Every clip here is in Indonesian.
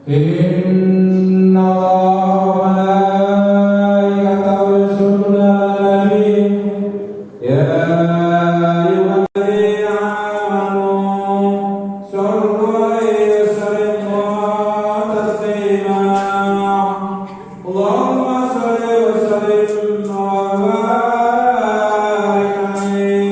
إن الله وملائكته يصلون على النبي يا أيها الذين آمنوا صلوا عليه وسلموا تسليما اللهم صل وسلم وبارك عليه.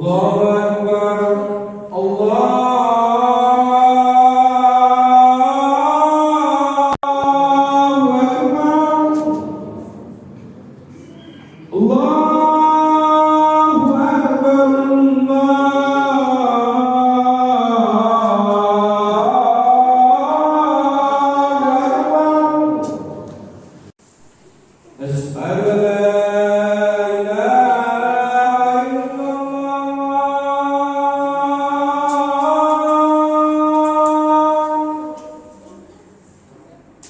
Allahu Akbar, Allahu Akbar, Allahu Akbar, Allahu Akbar. Asyhadu an la ilaha illallah.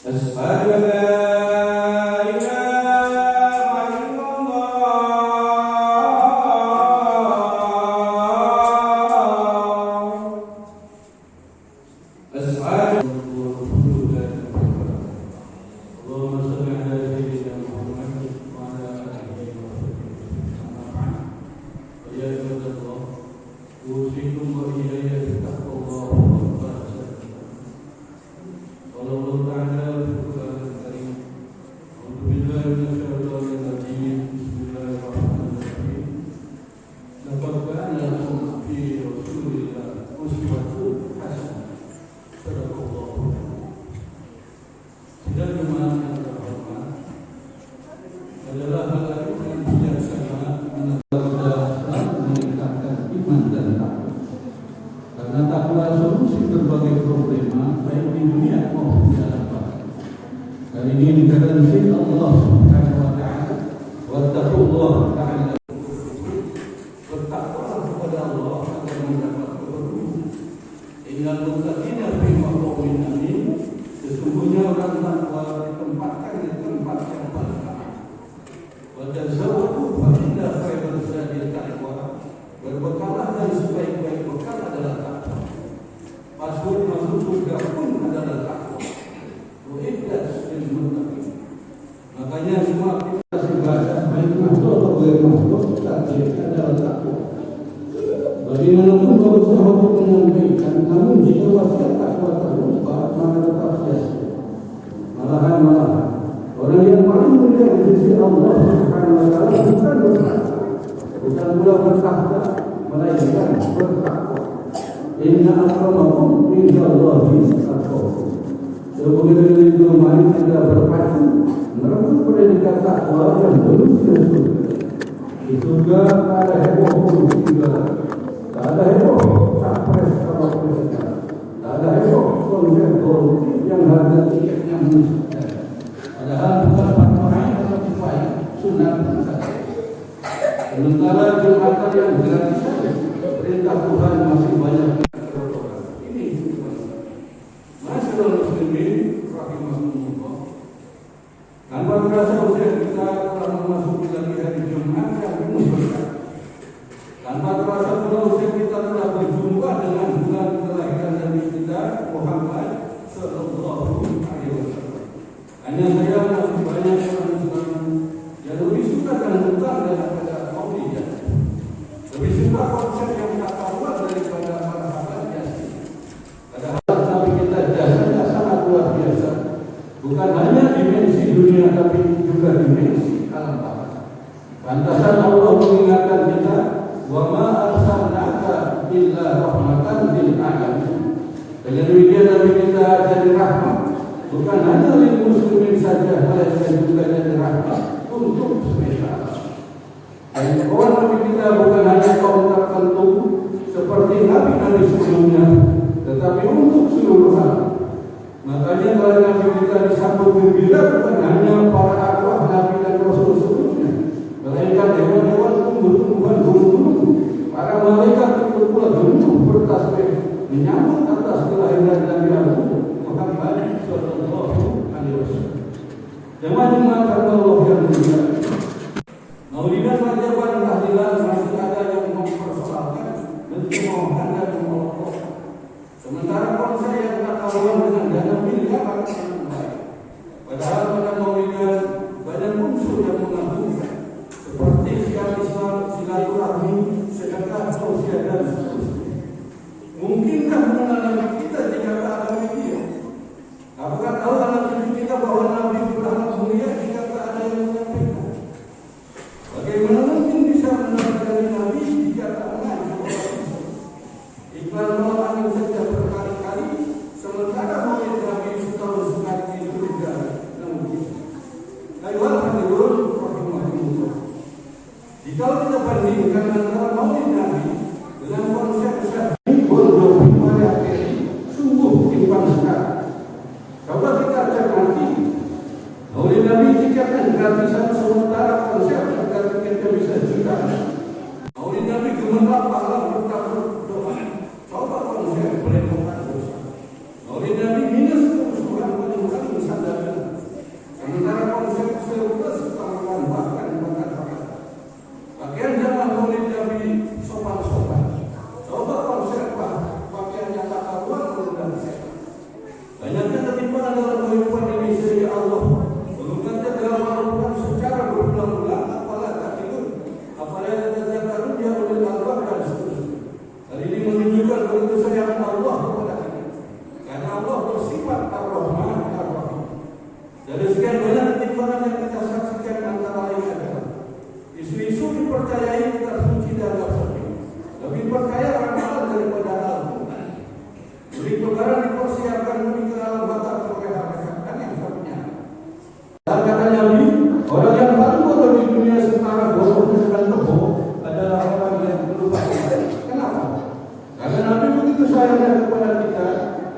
Asyhadu an la ilaha illallah. Asyhadu اللهم صل على سيدنا محمد وعلى آله وصحبه ويا عباد الله أوصيكم وإياي بتقوى الله قال الله تعالى في القرآن الكريم أعوذ بالله من الشيطان الرجيم بسم الله الرحمن الرحيم لقد كان لكم في رسول الله أسوة حسنة صدق الله. Sidang jemaah yang terhormat, adalah hal yang bijaksana meningkatkan iman dan takwa. Karena takwa solusi berbagai problema baik di dunia maupun di akhirat. Dan ini digaransi Allah Subhanahu wa taala, wattaqullaha ta'ala. Bertakwalah kepada Allah agar mendapat keberuntungan. Innal muttaqina fi maqamin amin. Sesungguhnya orang takwa ditempatkan di tempat yang paling aman. Wa tazawwadu fa inna khairal zadi taqwa. Berbekalah dan sebaik-baik bekal adalah takwa. Masuk surga pun adalah takwa. Uiddat lil muttaqin. Makanya semua aktivitas ibadah baik makhluk atau ghair makhluk targetnya adalah takwa. Bagaimanapun berusaha untuk menyampaikan, namun jika wasiat takwa terlupa, maka tetap sia-sia. Malahan orang yang paling mulia di sisi Allah Subhanahu wa taala bukan bertakwa, bukan pula bertahta, melainkan bertakwa. Inna akramakum indallahi atqakum. Sebagai itu mari kita berpacu merebut predikat takwa yang menuju surga. Di surga ada heboh politik juga. Tak ada heboh capres kalau presiden. Tak ada heboh konser politik yang harga tiketnya menunjukkan. Padahal bukan fatwa atau kifayah sunat saja. Sementara Jumatan yang gratis perintah Tuhan masih banyak orang. Ini masyarakat muslimin rahimahumullah. Tanpa terasa usia kita telah memasuki lagi hari Jumat yang dimuliakan. Tanpa terasa pula usia kita telah berjumpa dengan bulan kelahiran Nabi kita Muhammad Sallallahu Alaihi Wasallam. Hanya saya masih banyak orang Islam yang lebih suka dan tentang daripada Maulidnya. Lebih suka konsep yang tak kalah daripada para sahabat Yasin. Padahal Nabi kita jasanya sangat luar biasa. Bukan hanya dimensi dunia tapi juga dimensi alam bawah. Pantasan Allah mengingatkan kita, wa ma arsalnaka illa rahmatan lil alamin. Dengan demikian Nabi kita jadi rahmat bukan hanya lil muslimin saja, melainkan juga jadi rahmat untuk semesta alam. Dan kawan Nabi kita bukan hanya kaum tertentu seperti Nabi-Nabi sebelumnya, tetapi untuk seluruh alam. Makanya kalau Nabi kita disambut gembira bukan hanya para arwah Nabi dan Rasul sebelumnya, melainkan hewan-hewan, tumbuh-tumbuhan, gunung-gunung, para malaikat itu pula gemuruh bertasbih menyambut atas kelahiran Nabi Muhammad Sallallahu Alaihi Wasallam. Jemaah-jemaah Allah yang mulia, Maulidan Majaban tahlilan masih ada yang mempersoalkan dan memohon dan memeluk. Sementara konsep yang tak kawan dengan dana miliaran yang baik. Padahal pada Maulidan banyak unsur yang mengagumkan seperti silaturahmi, sedekah, sosial dan seterusnya. Mungkinkah mengenal kita jika tak ada media? Apakah tahu anak cucu kita bahwa Nabi Muhammad mulia jika tak ada yang menyampaikan? Bagaimana mungkin bisa mengenal Nabi jika tak mengajar? Iqbal mengatakan saja berkali-kali, sementara maulid Nabi setahun sekali itu tidak mungkin. Ayuhal hadirun rahimahullah. Jika kita bandingkan antara maulid Nabi dengan konsep syar'i bodoh pada akhirnya sungguh timpang sekali. Coba kita cermati maulid Nabi dikatakan gratisan sementara konsep agar kita bisa juga. Maulid Nabi gemerlap pahala berdoa. Coba konsep boleh dosa. Maulid Nabi minus kemusuhan meninggalkan sandaran. Sementara konsep surplus tambahan bahkan pakaian zaman maulid Nabi sopan-sopan. Coba konsep pakaian yang tak karuan dan sehat. Banyaknya ketimpangan dalam kehidupan ini sehingga Allah mengungkapnya dalam Al-Quran secara berulang-ulang. Apalah tak tidur, apalah tazakkarun ya ulil albab dan seterusnya. Hal ini menunjukkan begitu sayang Allah kepada kita, karena Allah bersifat Ar-Rahman Ar-Rahim. Dari sekian banyak ketimpangan yang kita saksikan antara lain adalah isu-isu dipercayai kita suci dan suci, lebih percaya ramalan daripada Al-Quran. Beri perkara dipersiapkan lebih ke dalam batas kerehaan yang satunya. Dan kata Nabi, orang yang paling bodoh di dunia setara bodohnya dan tebok adalah orang yang lupa. Kenapa? Karena Nabi begitu sayangnya kepada kita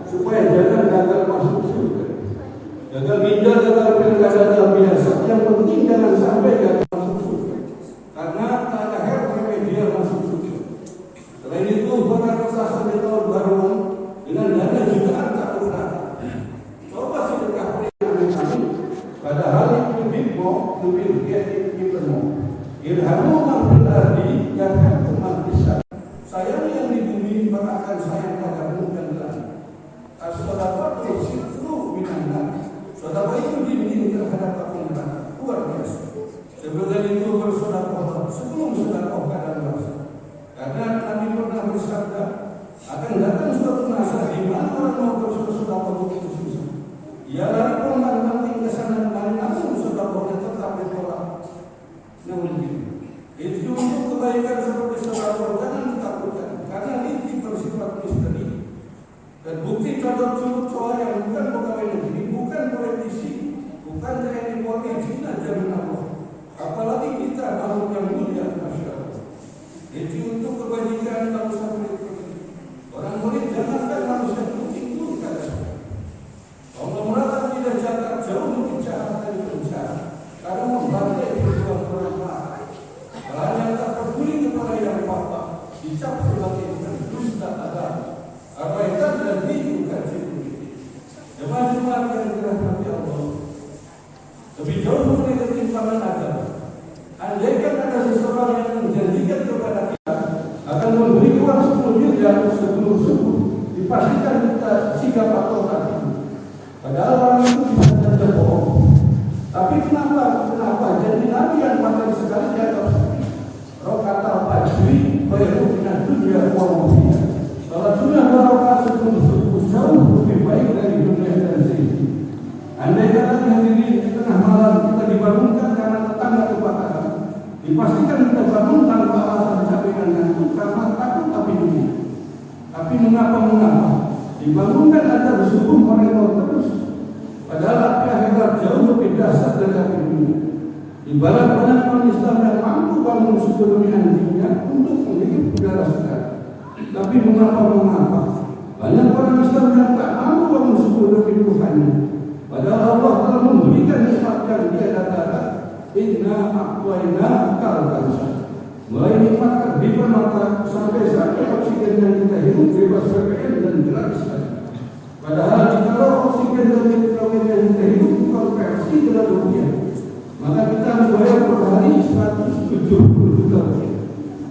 supaya jangan gagal masuk surga. Gagal ginjal, gagal pilkada dalam biasa. Yang penting jangan sampai gagal masuk surga. Karena tak ada hermit dia masuk surga. Selain itu, bahkan kesasar di tahun baru dengan dana jutaan tak pernah. Coba sedekah oleh kami. Padahal itu bimbo, lebih penuh. Irhamu mampu ardi yang akan bisa. Sayang yang di bumi akan sayang padamu dan langit. As-sadaqah sitru minan. Sedekah itu dinding terhadap aku neraka. Luar biasa. Sebelum itu bersedekah sebelum sedekah kadang luar. Karena Nabi pernah bersabda, akan datang suatu masa di mana orang mau bersedekah begitu susah. Ia lari penting ke sana kemari, namun sedekahnya tetap ditolak. Namun itu untuk kebaikan seperti sedekah jangan ditakutkan, karena ini bersifat misteri. Dan bukti contoh curut soal yang bukan pegawai negeri, bukan politisi, bukan TNI Polri, Cina jamin Allah. Apalagi kita makhluk yang mulia, masya Allah. Itu untuk kebajikan tak usah orang murid jangankan manusia kucing pun kada. Allah merata tidak jarak jauh membicarakan dari bencana karena membantai perjuangan orang lain. Kalau yang tak peduli kepada yang apa dicap sebagai dusta agama. Abaikan dan dibuka sendiri. Jemaah-jemaah yang dirahmati Allah. Lebih jauh mengenai ketimpangan agama. Andaikan ada seseorang yang menjanjikan kepada kita akan memberi uang 10 miliar sebelum subuh, dipastikan kita sikap atau tak. Padahal orang itu bisa saja bohong. Tapi kenapa? Jadi Nabi yang pakai sekali di atas rokat al-fajri baru dengan dunia uang. Kalau sudah berrokat sebelum subuh jauh lebih baik dari dunia dan sini. Andai kata dihadiri di tengah malam kita dibangunkan karena tetangga kebakaran, dipastikan kita bangun tanpa alasan jaminan ngantuk karena takut api dunia. Tapi mengapa? Dibangunkan agar subuh mereka terus. Padahal api akhirat jauh lebih dahsyat dari api dunia. Ibarat banyak orang Islam yang mampu bangun subuh demi anjingnya untuk menghirup udara segar. Tapi mengapa? Banyak orang Islam yang tak mampu bangun subuh demi Tuhannya. Padahal Allah telah memberikan nikmat yang dia katakan, Inna aqwaina kal-kautsar. Mulai nikmat di permata sampai oksigen yang kita hirup bebas keren dan jelas sekali. Padahal kalau oksigen dan nitrogen yang kita hidup konversi ke dalam rupiah, maka kita membayar per hari 170 juta rupiah.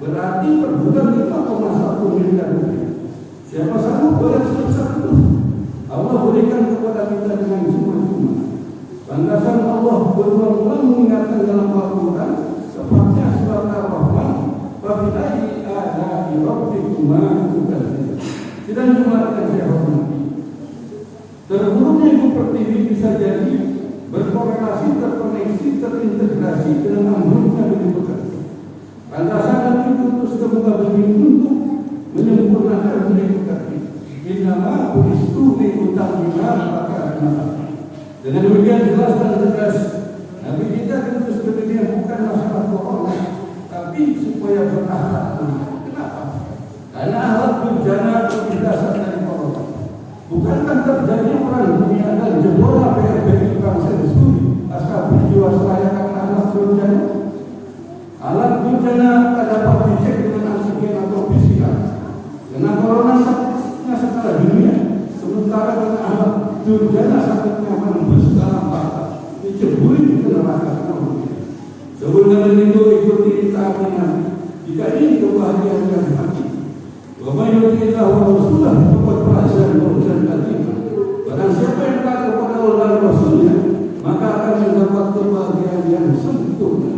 Berarti per bulan 5,1 miliar rupiah. Siapa sanggup bayar sebesar itu? Allah berikan kepada kita dengan cuma-cuma. Lantasan Allah berulang-ulang mengingatkan dalam Al-Quran sepertinya surat Ar-Rahman, "Fabi'ayyi a'la'i rabbikuma tukadziban." Tidak cuma akan saya hormati. Terburuknya ibu pertiwi bisa jadi berkorelasi, terkoneksi, terintegrasi dengan ambruknya begitu bekerja. Lantasan Nabi diutus ke muka bumi untuk menyempurnakan bumi bekerja. Innama bu'istu liutammima makarimah. Dengan demikian jelas dan tegas, Nabi kita diutus ke dunia bukan masalah corona, tapi supaya berakhlak mulia. Kenapa? Karena akhlak berjana berdasar dari corona. Bukankah terjadi perang dunia dan jebola PRBI bangsa Suri asal berjiwasraya karena akhlak berjana? Alat berjana tak dapat dicek dengan antigen atau PCR. Karena corona sakitnya skala dunia, sementara dengan akhlak durjana sakitnya berskala bakar diceburi ke neraka dunia. Sebelum itu ikuti taat jika ini kebahagiaan yang hati. Wa yu'tillahu wa rasulahu faqad faza fawzan azima. Barang siapa yang taat kepada Allah dan Rasulnya, maka akan mendapat kebahagiaan yang sempurna.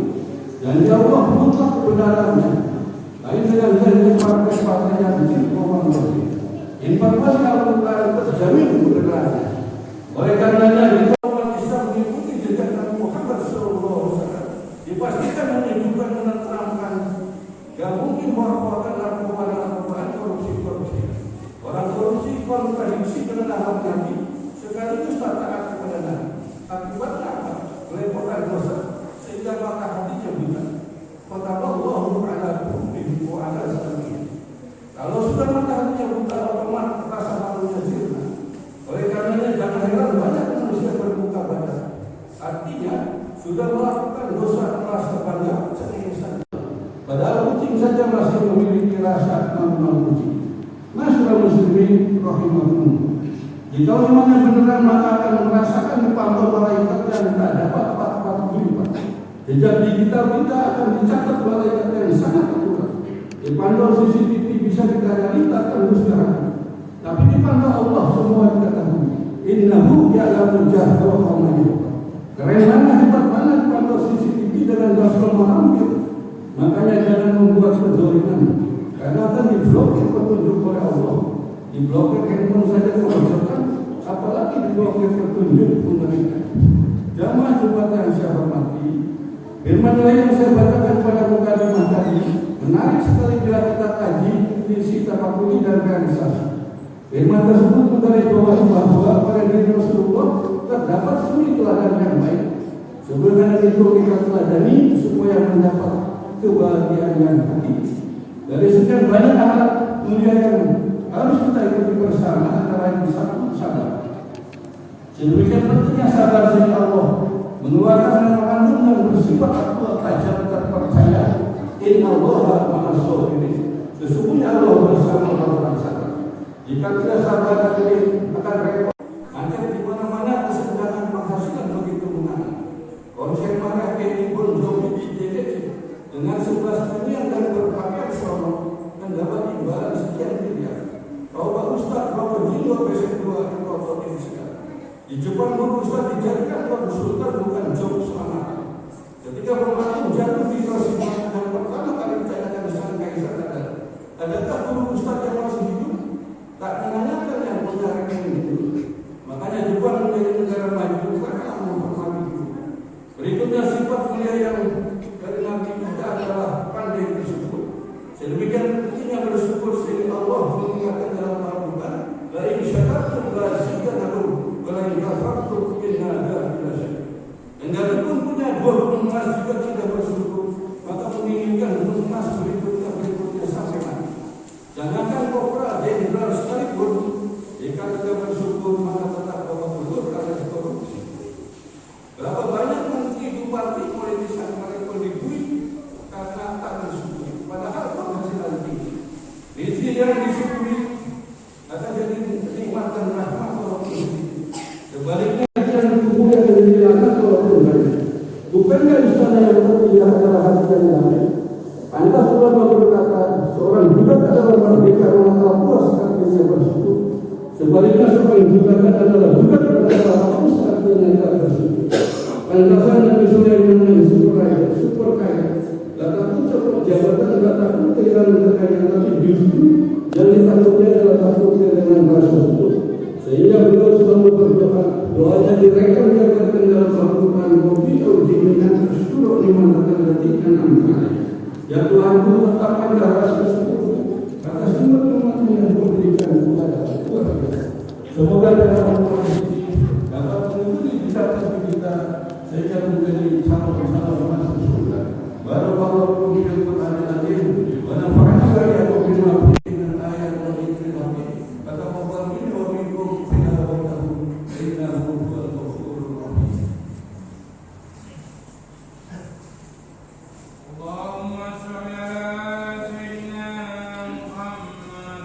Dan Allah mutlak kebenarannya. Lain dengan janji partai-partai yang diciptakan oleh informasi Al-Quran terjamin kebenarannya. Oleh karenanya kita umat Islam mengikuti jejak Nabi Muhammad SAW dipastikan menunjukkan menenteramkan. Gak mungkin bahwa narkoba korupsi. Orang korupsi kontradiksi dengan akhlak Nabi sekaligus tak taat kepada Nabi. Akibatnya apa? Meletakkan dosa sehingga mata hatinya buta. Fataballahu ala qulubihi wa ala sam'ihim. Kalau sudah mata hatinya buta, otomatis rasa malunya sirna. Oleh karenanya jangan heran banyak manusia berbuka badan. Artinya sudah melakukan dosa merasa bangga sendiri. Padahal kucing saja masih memiliki rasa malu kucing. Masyaallah muslimin rahimahumullah. Jika imannya beneran maka akan merasakan dipantau malaikat yang tak dapat pat-pat berlipat. Jejak digital kita akan dicatat malaikat yang sangat akurat. Dipantau CCTV bisa dikendali tak teruskan. Tapi dipantau Allah semua diketahui. Innahu ya'lamul jahra wa ma yakhfa. Keren mana, hebat mana dipantau CCTV dengan dasar mengambil. Makanya jangan membuat kezaliman, karena akan diblokir petunjuk oleh Allah. Diblokir handphone saja kewajiban, apalagi diblokir petunjuk pemerintah. Jamaah Jumat yang saya hormati, firman lain yang saya bacakan pada mukadimah tadi menarik sekali bila kita kaji visi tafakuri dan realisasi. Firman tersebut menggarisbawahi bahwa pada diri Rasulullah terdapat suri teladan yang baik. Sebelumnya itu kita teladani supaya mendapat kebahagiaan yang hakiki. Dari sekian banyak akhlak mulia yang harus kita ikuti bersama, antara lain satu sabar. Sedemikian pentingnya sabar sehingga Allah mengeluarkan dan mengandung yang bersifat aktual tajam terpercaya. Inna Allaha ma'as sabirin. Sesungguhnya Allah bersama orang sabar. Jika tidak sabar akan repot. Nanti di mana-mana kesenjangan penghasilan begitu mengalir. Konsen marah ini pun jauh di dengan 11 miliar dan berpakaian selamat mendapat imbalan sekian miliar. Kau Pak Ustaz, kau jiwa besok 2 di pokok ini sekarang. Di Jepang Pak Ustaz dijadikan Pak Sultan bukan job selamanya. Ketika pembantu jatuh di persimpangan yang pertama kali ditanyakan sang kaisar adalah, adakah guru Ustaz yang masih hidup? Tak menanyakan yang punya rekening itu. Makanya Jepang menjadi negara maju karena menghormati guru. Berikutnya sifat mulia yang dari Nabi kita adalah pandai bersyukur. Sedemikian pentingnya bersyukur sehingga Allah mengingatkan dalam Al-Quran, la in syakartum la azidannakum wa la in kafartum inna adzabi lasyadid. Enggak pun punya 2 emas juga tidak bersyukur, maka menginginkan emas berikutnya sampai mati. Jangankan kopra jenderal sekalipun, jika tidak bersyukur maka tetap bawa belur alias korupsi. Berapa banyak menteri bupati politisi mereka dibui karena tak bersyukur, padahal penghasilan tinggi. Rezeki yang disyukuri dan damai. Pantas ulama berkata, seorang budak adalah merdeka manakala puas artinya bersyukur. Sebaliknya seorang budak adalah budak manakala hapus artinya tak bersyukur. Pantasan Nabi Sulaiman super kaya. Tak takut cepat jabatan, tak takut kehilangan kekayaan, tapi justru yang ditakutnya adalah takutnya dengan rasa syukur. Sehingga beliau selalu berdoa, doanya direkam dapatkan dalam Al-Quran, Wabi'u jimi'an asyuruk liman tatallatikan amta'ala. Ya Tuhanku, tetapkanlah rasa syukur atas nikmat-nikmat yang Kau berikan kepada keluarga. Semoga dalam Al-Quran ini dapat menguji kita kita sehingga menjadi calon-calon masuk surga. Barakallahu fiikum wa al-azim wa nafa'ana ya rabbil dengan ayat wa dzikrillah. Kata Allah ini wa minkum tilawatahu innahu huwal ghafurur rahim. Allahumma shalli ala sayyidina Muhammad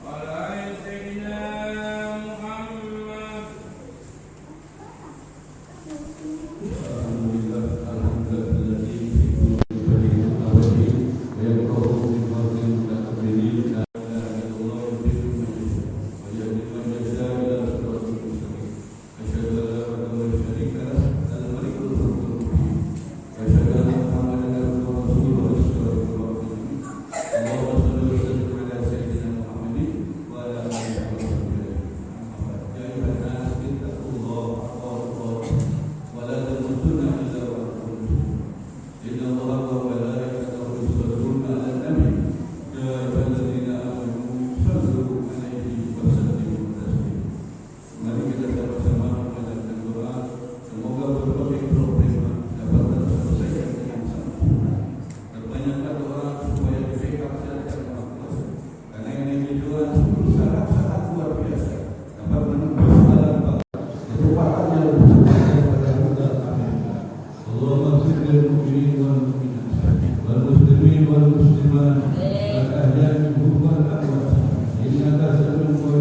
wa ala ali sayyidina Muhammad. Allahumma salli ala Muhammad wa ala ali Muhammad.